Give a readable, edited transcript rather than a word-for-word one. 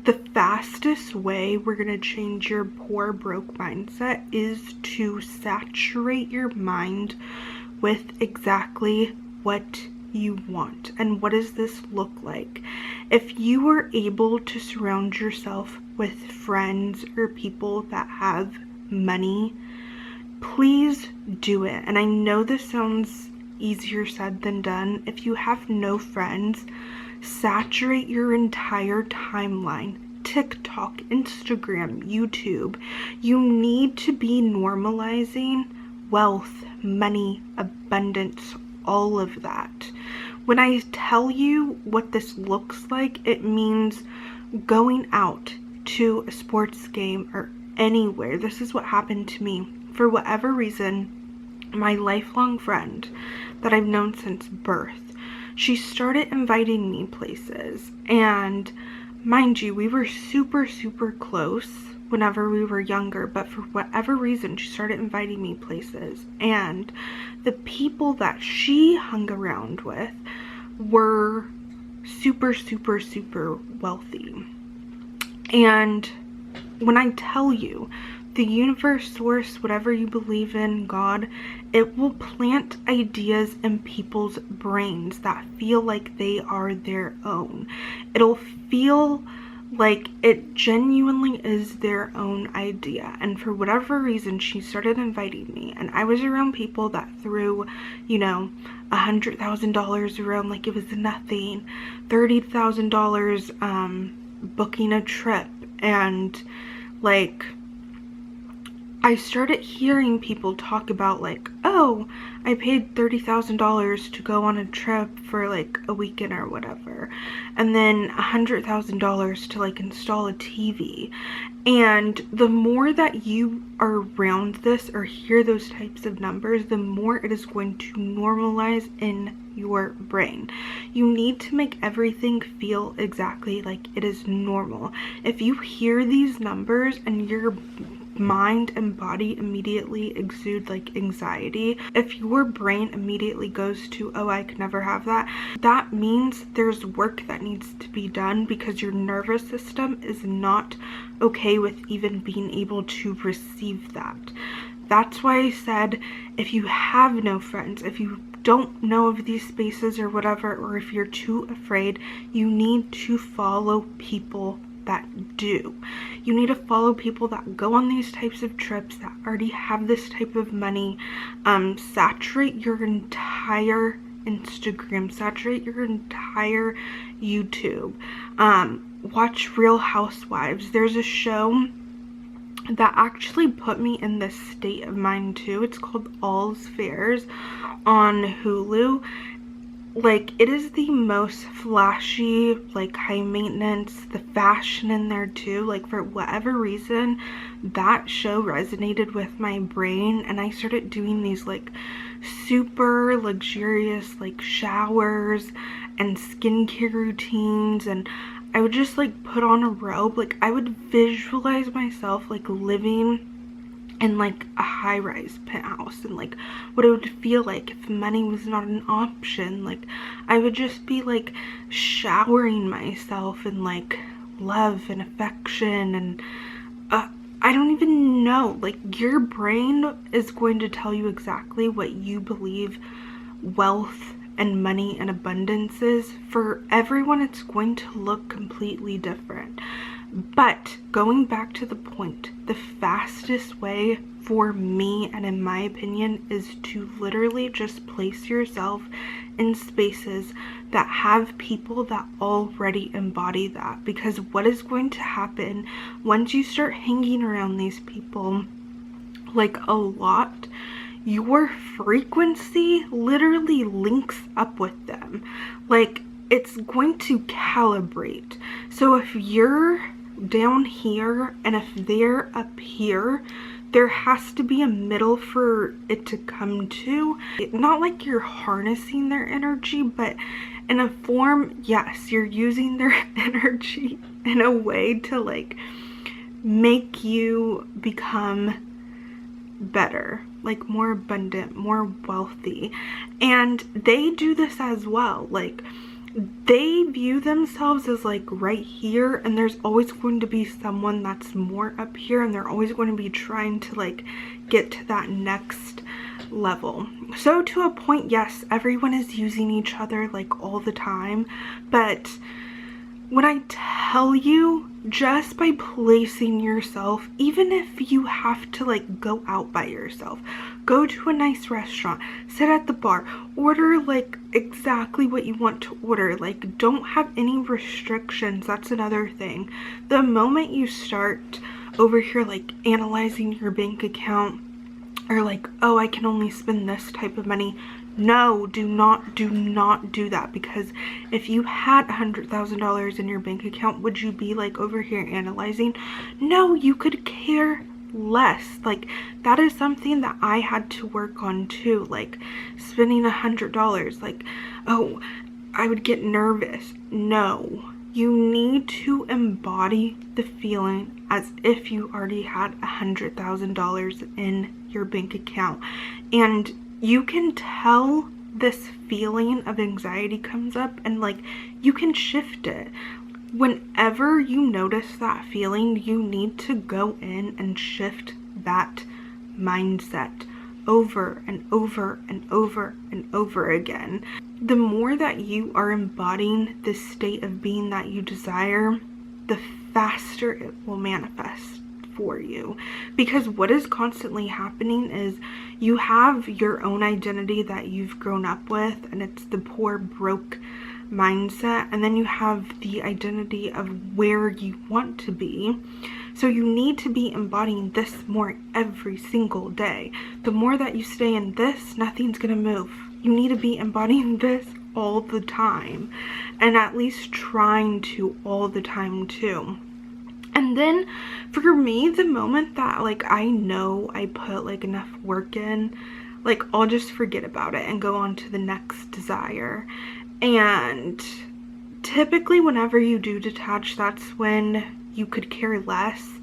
the fastest way we're going to change your poor broke mindset is to saturate your mind with exactly what you want. And what does this look like? If you were able to surround yourself with friends or people that have money, please do it. And I know this sounds easier said than done. If you have no friends, saturate your entire timeline. TikTok, Instagram, YouTube. You need to be normalizing wealth, money, abundance, all of that. When I tell you what this looks like, it means going out to a sports game or anywhere. This is what happened to me. For whatever reason, my lifelong friend that I've known since birth, she started inviting me places. And mind you, we were super close whenever we were younger, but for whatever reason she started inviting me places, and the people that she hung around with were super wealthy. And when I tell you, the universe, source, whatever you believe in, God, it will plant ideas in people's brains that feel like they are their own. It'll feel like it genuinely is their own idea. And for whatever reason, she started inviting me, and I was around people that threw, you know, $100,000 around like it was nothing, $30,000 booking a trip. And like, I started hearing people talk about like, oh, I paid $30,000 to go on a trip for like a weekend or whatever, and then $100,000 to like install a TV. And the more that you are around this or hear those types of numbers, the more it is going to normalize in your brain. You need to make everything feel exactly like it is normal. If you hear these numbers and your mind and body immediately exude like anxiety, if your brain immediately goes to, oh, I could never have that, that means there's work that needs to be done, because your nervous system is not okay with even being able to receive that. That's why I said, if you have no friends, if you don't know of these spaces or whatever, or if you're too afraid, you need to follow people that do. You need to follow people that go on these types of trips, that already have this type of money. Saturate your entire Instagram, saturate your entire YouTube. Watch Real Housewives. There's a show that actually put me in this state of mind too. It's called All's Fairs on Hulu. Like, it is the most flashy, like high maintenance, the fashion in there too. Like, for whatever reason, that show resonated with my brain, and I started doing these like super luxurious like showers and skincare routines, and I would just like put on a robe. Like, I would visualize myself like living in like a high-rise penthouse, and like what it would feel like if money was not an option. Like, I would just be like showering myself in like love and affection, and I don't even know, like, your brain is going to tell you exactly what you believe wealth and money and abundance is. For everyone, it's going to look completely different. But going back to the point, the fastest way for me, and in my opinion, is to literally just place yourself in spaces that have people that already embody that. Because what is going to happen once you start hanging around these people like a lot, your frequency literally links up with them. Like, it's going to calibrate. So if you're down here and if they're up here, there has to be a middle for it to come to. Not like you're harnessing their energy, but in a form, yes, you're using their energy in a way to like make you become better, like more abundant, more wealthy. And they do this as well. Like, they view themselves as like right here, and there's always going to be someone that's more up here, and they're always going to be trying to like get to that next level. So to a point, yes, everyone is using each other like all the time, but when I tell you, just by placing yourself, even if you have to like go out by yourself, go to a nice restaurant, sit at the bar, order like exactly what you want to order, like don't have any restrictions. That's another thing. The moment you start over here like analyzing your bank account, or like, oh, I can only spend this type of money. No, do not do that, because if you had $100,000 in your bank account, would you be like over here analyzing? No, you could care less. Like, that is something that I had to work on too, like spending $100. Like, oh, I would get nervous. No, you need to embody the feeling as if you already had $100,000 in your bank account. And you can tell this feeling of anxiety comes up, and like you can shift it. Whenever you notice that feeling, you need to go in and shift that mindset over and over and over and over again. The more that you are embodying this state of being that you desire, the faster it will manifest for you. Because what is constantly happening is you have your own identity that you've grown up with, and it's the poor, broke mindset, and then you have the identity of where you want to be. So you need to be embodying this more every single day. The more that you stay in this, nothing's gonna move. You need to be embodying this all the time, and at least trying to all the time too. And then for me, the moment that like I know I put like enough work in, like I'll just forget about it and go on to the next desire. And typically whenever you do detach, that's when you could care less.